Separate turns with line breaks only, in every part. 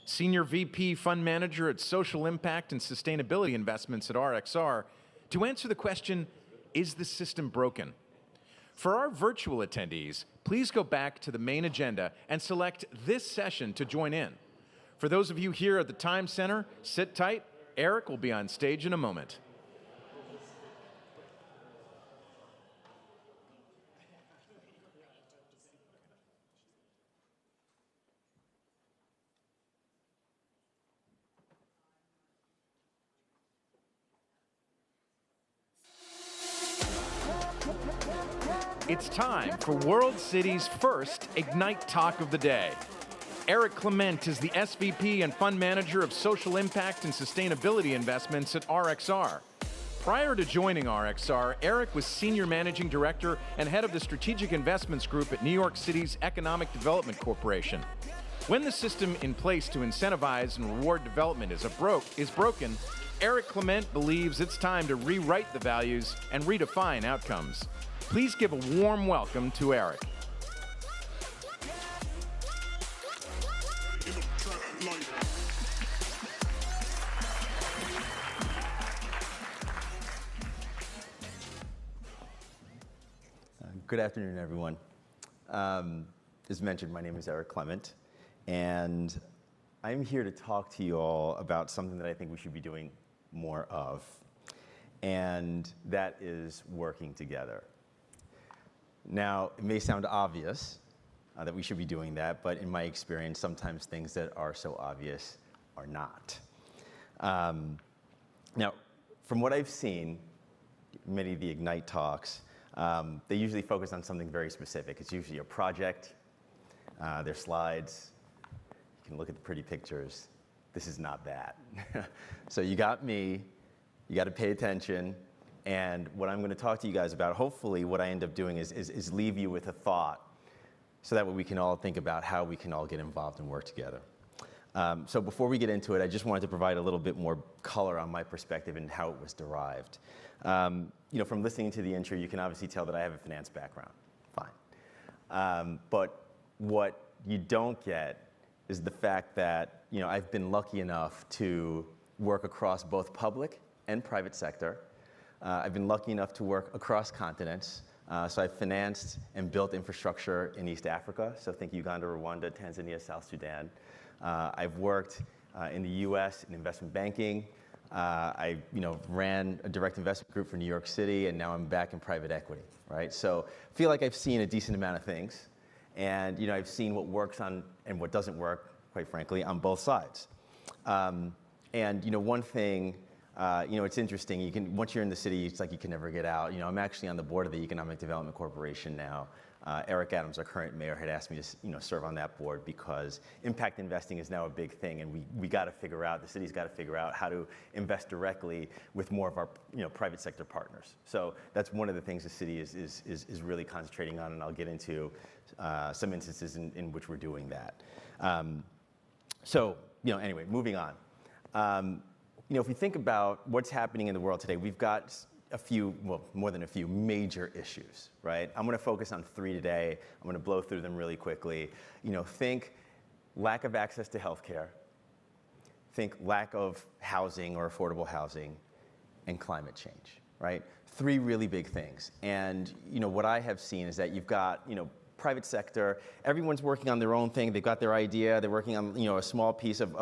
Senior VP Fund Manager at Social Impact and Sustainability Investments at RXR, to answer the question, is the system broken? For our virtual attendees, please go back to the main agenda and select this session to join in. For those of you here at the Time Center, sit tight. Eric will be on stage in a moment. It's time for World City's first Ignite Talk of the day. Eric Clement is the SVP and Fund Manager of Social Impact and Sustainability Investments at RXR. Prior to joining RXR, Eric was Senior Managing Director and Head of the Strategic Investments Group at New York City's Economic Development Corporation. When the system in place to incentivize and reward development is broken, Eric Clement believes it's time to rewrite the values and redefine outcomes. Please give a warm welcome to Eric.
Good afternoon, everyone. As mentioned, my name is Eric Clement, and I'm here to talk to you all about something that I think we should be doing more of, and that is working together. Now, it may sound obvious that we should be doing that, but in my experience, sometimes things that are so obvious are not. Now, from what I've seen, many of the Ignite talks, they usually focus on something very specific. It's usually a project, their slides. You can look at the pretty pictures. This is not that. So you got me, you got to pay attention. And what I'm going to talk to you guys about, hopefully what I end up doing is leave you with a thought so that way we can all think about how we can all get involved and work together. So before we get into it, I just wanted to provide a little bit more color on my perspective and how it was derived. From listening to the intro, you can obviously tell that I have a finance background. Fine. But what you don't get is the fact that I've been lucky enough to work across both public and private sector. I've been lucky enough to work across continents. So I've financed and built infrastructure in East Africa. So think Uganda, Rwanda, Tanzania, South Sudan. I've worked in the US in investment banking. I ran a direct investment group for New York City, and now I'm back in private equity, right? So I feel like I've seen a decent amount of things. And I've seen what works on and what doesn't work, quite frankly, on both sides. And one thing, it's interesting. Once you're in the city, it's like you can never get out. I'm actually on the board of the Economic Development Corporation now. Eric Adams, our current mayor, had asked me to serve on that board because impact investing is now a big thing, and we got to figure out, the city's got to figure out how to invest directly with more of our private sector partners. So that's one of the things the city is really concentrating on, and I'll get into some instances in which we're doing that. Anyway, moving on. If we think about what's happening in the world today, we've got a few, well, more than a few major issues, right? I'm going to focus on 3 today. I'm going to blow through them really quickly. Think lack of access to healthcare, think lack of housing or affordable housing, and climate change, right? 3 really big things. And what I have seen is that you've got private sector, everyone's working on their own thing. They've got their idea. They're working on a small piece of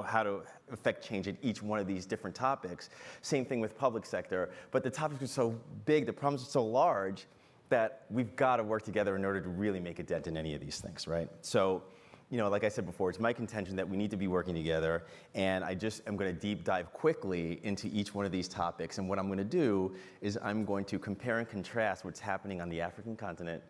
how to affect change in each one of these different topics. Same thing with public sector. But the topics are so big, the problems are so large that we've got to work together in order to really make a dent in any of these things, right? So, like I said before, it's my contention that we need to be working together. And I just am going to deep dive quickly into each one of these topics. And what I'm going to do is I'm going to compare and contrast what's happening on the African continent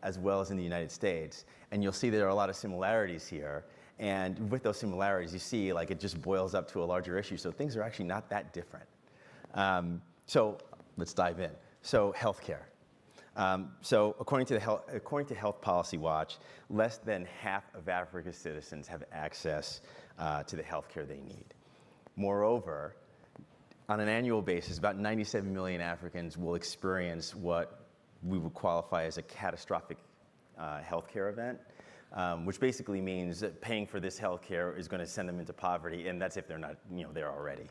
as well as in the United States. And you'll see there are a lot of similarities here. And with those similarities, you see like it just boils up to a larger issue. So things are actually not that different. So let's dive in. So healthcare. So according to Health Policy Watch, less than half of Africa's citizens have access to the healthcare they need. Moreover, on an annual basis, about 97 million Africans will experience what we would qualify as a catastrophic healthcare event. which basically means that paying for this healthcare is going to send them into poverty, and that's if they're not, there already.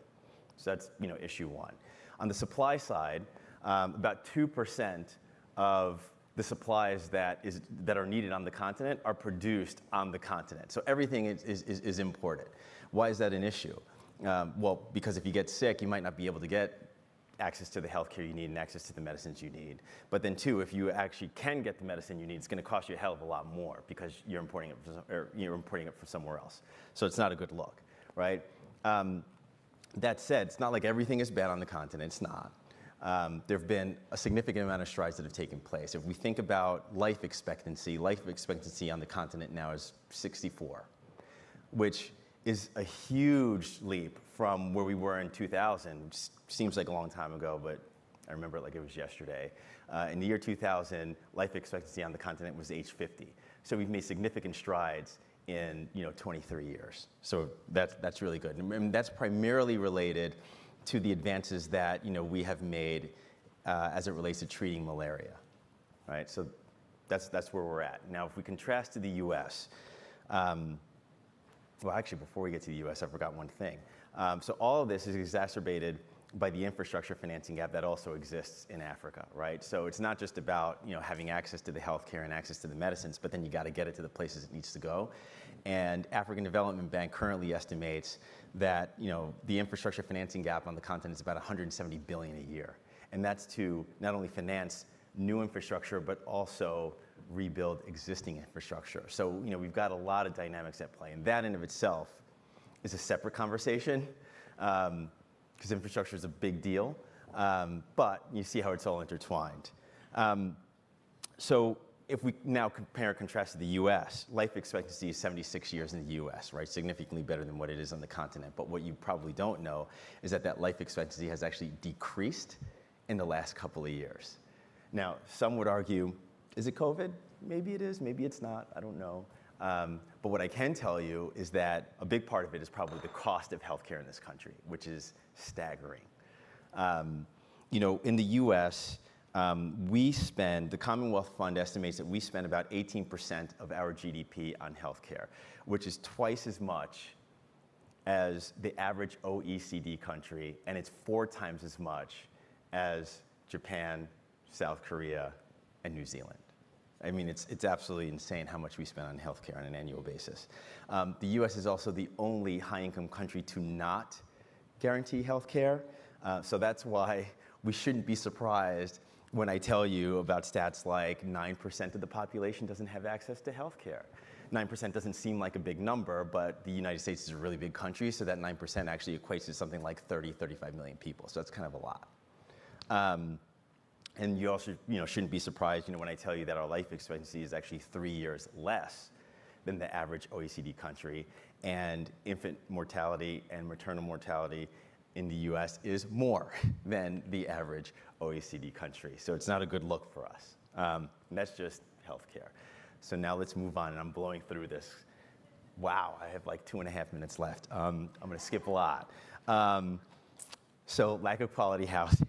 So that's, issue one. On the supply side, about 2% of the supplies that are needed on the continent are produced on the continent. So everything is imported. Why is that an issue? Well, because if you get sick, you might not be able to get access to the healthcare you need and access to the medicines you need. But then two, if you actually can get the medicine you need, it's going to cost you a hell of a lot more because you're importing it from somewhere else. So it's not a good look, right? That said, it's not like everything is bad on the continent. It's not. There have been a significant amount of strides that have taken place. If we think about life expectancy on the continent now is 64, which is a huge leap from where we were in 2000, which seems like a long time ago, but I remember it like it was yesterday. In the year 2000, life expectancy on the continent was age 50. So we've made significant strides in 23 years. So that's really good. And that's primarily related to the advances that we have made as it relates to treating malaria, right? So that's where we're at. Now, if we contrast to the U.S., well, actually, before we get to the U.S., I forgot one thing. So all of this is exacerbated by the infrastructure financing gap that also exists in Africa, right? So it's not just about having access to the healthcare and access to the medicines, but then you got to get it to the places it needs to go. And African Development Bank currently estimates that the infrastructure financing gap on the continent is about 170 billion a year, and that's to not only finance new infrastructure but also rebuild existing infrastructure. So we've got a lot of dynamics at play, and that in of itself is a separate conversation because infrastructure is a big deal, but you see how it's all intertwined. So if we now compare and contrast to the US, life expectancy is 76 years in the US, right? Significantly better than what it is on the continent. But what you probably don't know is that life expectancy has actually decreased in the last couple of years. Now, some would argue, is it COVID? Maybe it is, maybe it's not, I don't know. But what I can tell you is that a big part of it is probably the cost of healthcare in this country, which is staggering. In the US, the Commonwealth Fund estimates that we spend about 18% of our GDP on healthcare, which is twice as much as the average OECD country, and it's 4 times as much as Japan, South Korea, and New Zealand. I mean, it's absolutely insane how much we spend on healthcare on an annual basis. The US is also the only high-income country to not guarantee healthcare, so that's why we shouldn't be surprised when I tell you about stats like 9% of the population doesn't have access to healthcare. 9% doesn't seem like a big number, but the United States is a really big country, so that 9% actually equates to something like 35 million people, so that's kind of a lot. And you also shouldn't be surprised when I tell you that our life expectancy is actually 3 years less than the average OECD country, and infant mortality and maternal mortality in the US is more than the average OECD country. So it's not a good look for us. And that's just healthcare. So now let's move on, and I'm blowing through this. Wow, I have like 2.5 minutes left. I'm going to skip a lot. So lack of quality housing.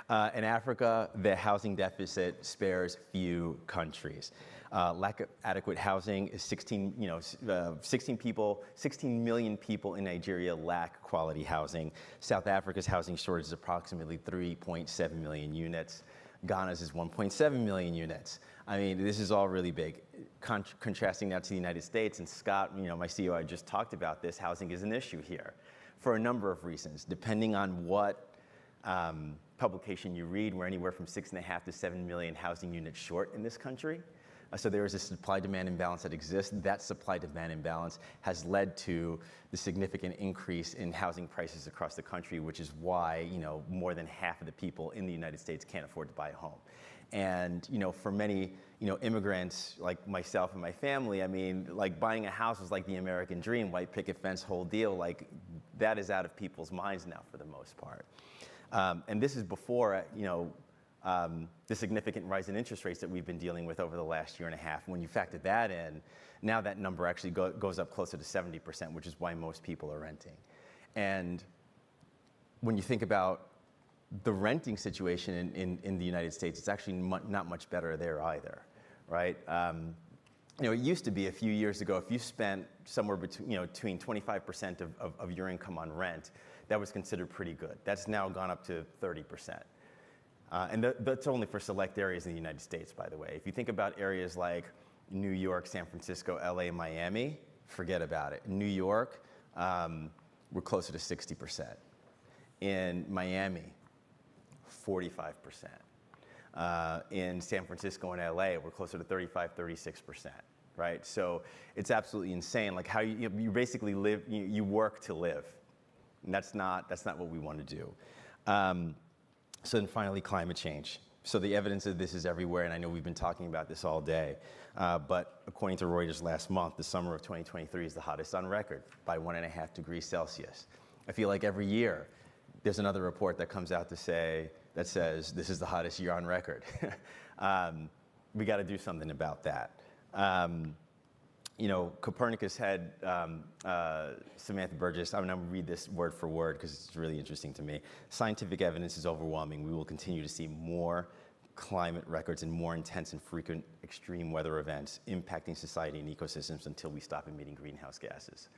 In Africa, the housing deficit spares few countries. Lack of adequate housing is 16 million people in Nigeria lack quality housing. South Africa's housing shortage is approximately 3.7 million units. Ghana's is 1.7 million units. I mean, this is all really big. Contrasting that to the United States, and Scott, my CEO, I just talked about this, housing is an issue here for a number of reasons. Depending on what publication you read, we're anywhere from 6.5 to 7 million housing units short in this country. So there is a supply-demand imbalance that exists. That supply-demand imbalance has led to the significant increase in housing prices across the country, which is why more than half of the people in the United States can't afford to buy a home. And for many immigrants like myself and my family, I mean, like buying a house was like the American dream, white picket fence, whole deal. Like that is out of people's minds now for the most part. And this is before the significant rise in interest rates that we've been dealing with over the last year and a half. When you factor that in, now that number actually goes up closer to 70%, which is why most people are renting. And when you think about the renting situation in the United States, it's actually not much better there either, right? it used to be a few years ago, if you spent somewhere between 25% of your income on rent, that was considered pretty good. That's now gone up to 30%. And that's only for select areas in the United States, by the way. If you think about areas like New York, San Francisco, LA, Miami, forget about it. In New York, we're closer to 60%. In Miami, 45%. In San Francisco and LA, we're closer to 35, 36%, right? So it's absolutely insane. Like how you basically live, you work to live. And that's not what we want to do. So then finally, climate change. So the evidence of this is everywhere, and I know we've been talking about this all day. But according to Reuters last month, the summer of 2023 is the hottest on record by 1.5 degrees Celsius. I feel like every year there's another report that comes out that says this is the hottest year on record. We got to do something about that. Copernicus had Samantha Burgess. I'm going to read this word for word because it's really interesting to me. Scientific evidence is overwhelming. We will continue to see more climate records and more intense and frequent extreme weather events impacting society and ecosystems until we stop emitting greenhouse gases.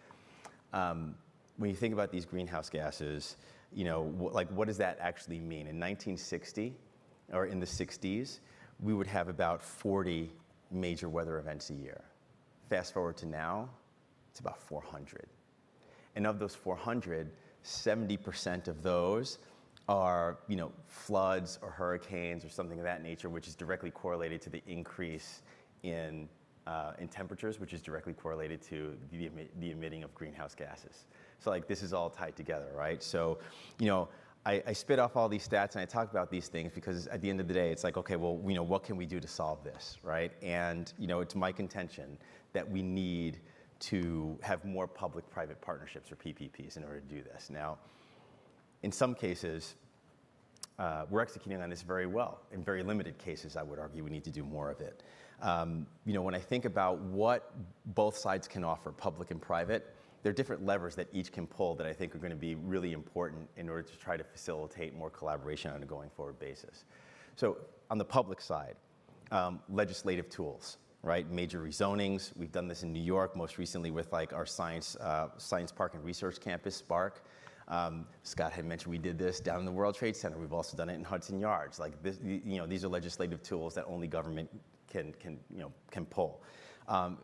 When you think about these greenhouse gases, what does that actually mean? In 1960, or in the 60s, we would have about 40 major weather events a year. Fast forward to now, it's about 400. And of those 400, 70% of those are, floods or hurricanes or something of that nature, which is directly correlated to the increase in temperatures, which is directly correlated to the emitting of greenhouse gases. So this is all tied together, right? So, I spit off all these stats and I talk about these things because at the end of the day, it's like, okay, well, what can we do to solve this, right? And, it's my contention that we need to have more public-private partnerships or PPPs in order to do this. Now, in some cases, we're executing on this very well. In very limited cases, I would argue we need to do more of it. When I think about what both sides can offer, public and private, there are different levers that each can pull that I think are going to be really important in order to try to facilitate more collaboration on a going forward basis. So on the public side, legislative tools, right? Major rezonings. We've done this in New York, most recently with our Science Park and Research Campus, SPARC. Scott had mentioned we did this down in the World Trade Center. We've also done it in Hudson Yards. These are legislative tools that only government can pull.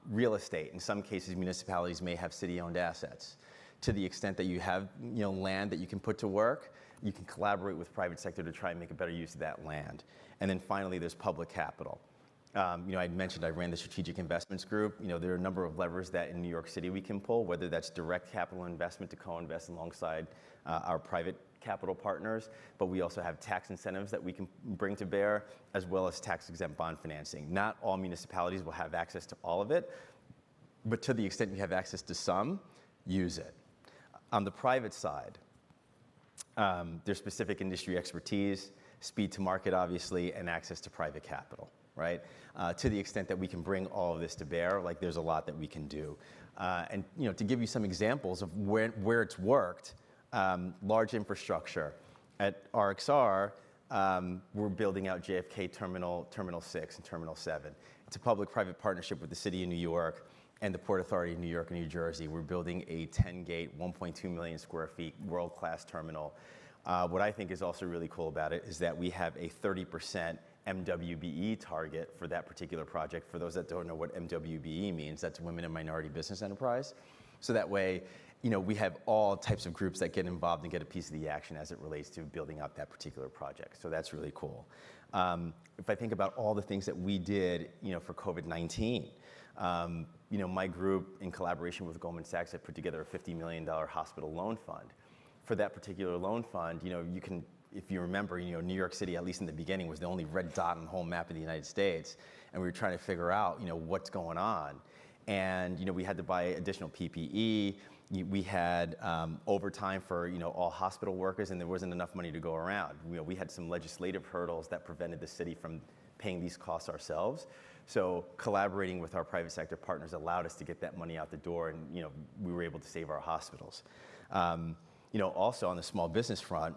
Real estate. In some cases, municipalities may have city-owned assets. To the extent that you have land that you can put to work, you can collaborate with private sector to try and make a better use of that land. And then finally, there's public capital. I mentioned I ran the Strategic Investments Group. There are a number of levers that in New York City we can pull, whether that's direct capital investment to co-invest alongside our private capital partners, but we also have tax incentives that we can bring to bear, as well as tax-exempt bond financing. Not all municipalities will have access to all of it, but to the extent you have access to some, use it. On the private side, there's specific industry expertise, speed to market, obviously, and access to private capital. Right? To the extent that we can bring all of this to bear, there's a lot that we can do. And to give you some examples of where it's worked, large infrastructure. At RXR, we're building out JFK Terminal 6 and Terminal 7. It's a public-private partnership with the City of New York and the Port Authority of New York and New Jersey. We're building a 10-gate, 1.2 million square feet, world-class terminal. What I think is also really cool about it is that we have a 30% MWBE target for that particular project. For those that don't know what MWBE means, that's Women in Minority Business Enterprise. So that way, we have all types of groups that get involved and get a piece of the action as it relates to building out that particular project. So that's really cool. If I think about all the things that we did, for COVID-19, my group, in collaboration with Goldman Sachs, had put together a $50 million hospital loan fund. For that particular loan fund, you can, if you remember, New York City, at least in the beginning, was the only red dot on the whole map of the United States. And we were trying to figure out, what's going on. And, we had to buy additional PPE. We had overtime for, all hospital workers, and there wasn't enough money to go around. We had some legislative hurdles that prevented the city from paying these costs ourselves. So collaborating with our private sector partners allowed us to get that money out the door, and, we were able to save our hospitals. Also on the small business front,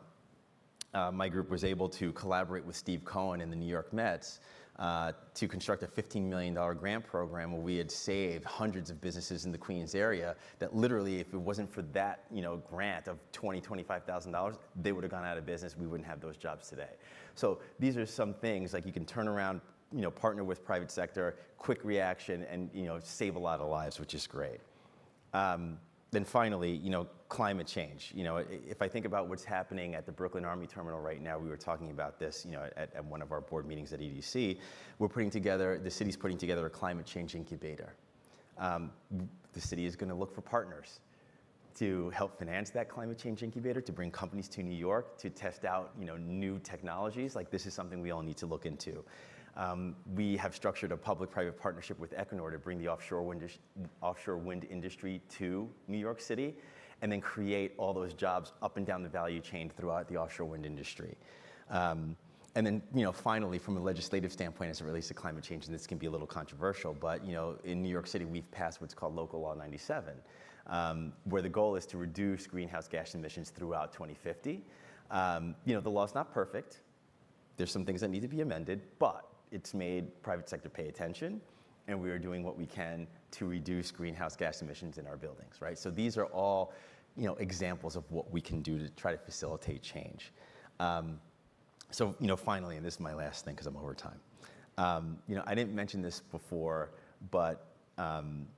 my group was able to collaborate with Steve Cohen and the New York Mets to construct a $15 million grant program where we had saved hundreds of businesses in the Queens area that literally, if it wasn't for that grant of $25,000, they would have gone out of business. We wouldn't have those jobs today. So these are some things like you can turn around, partner with private sector, quick reaction, and save a lot of lives, which is great. Then finally, climate change. If I think about what's happening at the Brooklyn Army Terminal right now, we were talking about this, at one of our board meetings at EDC. The city's putting together a climate change incubator. The city is going to look for partners to help finance that climate change incubator, to bring companies to New York, to test out, new technologies. Like, this is something we all need to look into. We have structured a public-private partnership with Equinor to bring the offshore wind industry to New York City, and then create all those jobs up and down the value chain throughout the offshore wind industry. And then, finally, from a legislative standpoint, as it relates to climate change, and this can be a little controversial, but, in New York City, we've passed what's called Local Law 97, where the goal is to reduce greenhouse gas emissions throughout 2050. The law's not perfect. There's some things that need to be amended, but it's made private sector pay attention, and we are doing what we can to reduce greenhouse gas emissions in our buildings, right? So these are all, examples of what we can do to try to facilitate change. So, finally, and this is my last thing because I'm over time. I didn't mention this before, but I'm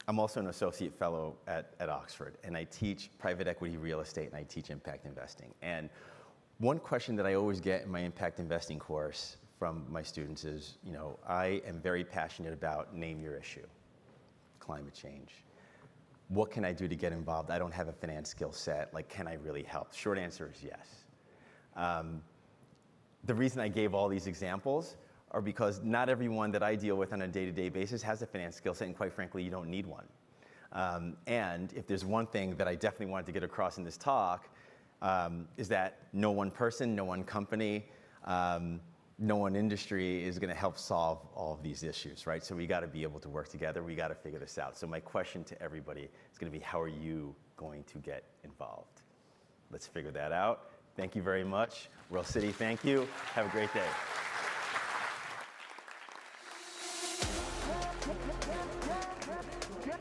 also an associate fellow at Oxford, and I teach private equity real estate, and I teach impact investing. And one question that I always get in my impact investing course from my students is, I am very passionate about name your issue, climate change. What can I do to get involved? I don't have a finance skill set. Like, can I really help? Short answer is yes. The reason I gave all these examples are because not everyone that I deal with on a day-to-day basis has a finance skill set, and quite frankly, you don't need one. And if there's one thing that I definitely wanted to get across in this talk, is that no one person, no one company, no one industry is going to help solve all of these issues, right? So we got to be able to work together. We got to figure this out. So my question to everybody is going to be, how are you going to get involved? Let's figure that out. Thank you very much. World City, thank you. Have a great day.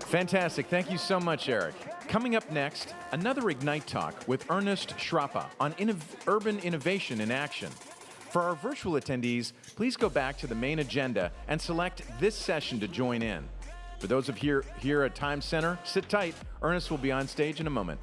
Fantastic. Thank you so much, Eric. Coming up next, another Ignite Talk with Ernest Schrappa on urban innovation in action. For our virtual attendees, please go back to the main agenda and select this session to join in. For those of you here at Times Center, sit tight. Ernest will be on stage in a moment.